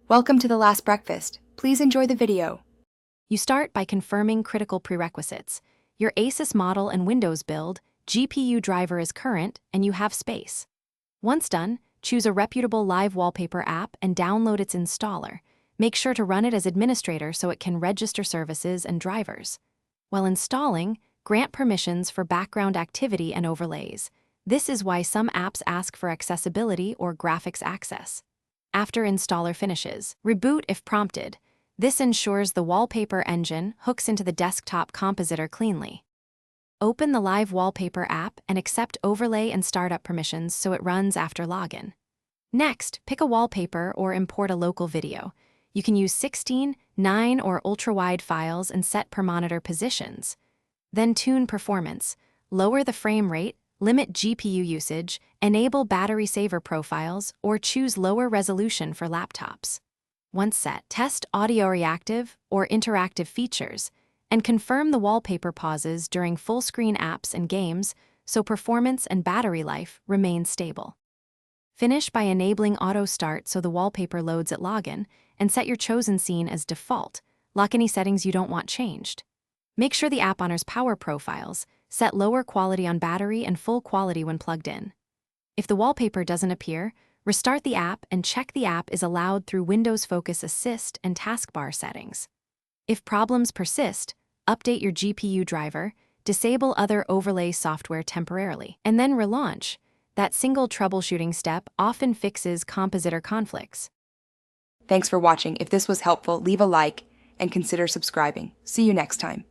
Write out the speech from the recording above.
Welcome to the last breakfast. Please enjoy the video. You start by confirming critical prerequisites. Your Asus model and Windows build, GPU driver is current, and you have space. Once done, choose a reputable live wallpaper app and download its installer. Make sure to run it as administrator so it can register services and drivers. While installing, grant permissions for background activity and overlays. This is why some apps ask for accessibility or graphics access. After installer finishes, reboot if prompted. This ensures the wallpaper engine hooks into the desktop compositor cleanly. Open the live wallpaper app and accept overlay and startup permissions so it runs after login. Next, pick a wallpaper or import a local video. You can use 16, 9, or ultra-wide files and set per monitor positions. Then tune performance, lower the frame rate, limit GPU usage, enable battery saver profiles, or choose lower resolution for laptops. Once set, test audio reactive or interactive features, and confirm the wallpaper pauses during full-screen apps and games so performance and battery life remain stable. Finish by enabling auto start so the wallpaper loads at login, and set your chosen scene as default. Lock any settings you don't want changed. Make sure the app honors power profiles, set lower quality on battery and full quality when plugged in. If the wallpaper doesn't appear, restart the app and check the app is allowed through Windows Focus Assist and taskbar settings. If problems persist, update your GPU driver, disable other overlay software temporarily, and then relaunch. That single troubleshooting step often fixes compositor conflicts. Thanks for watching. If this was helpful, leave a like and consider subscribing. See you next time.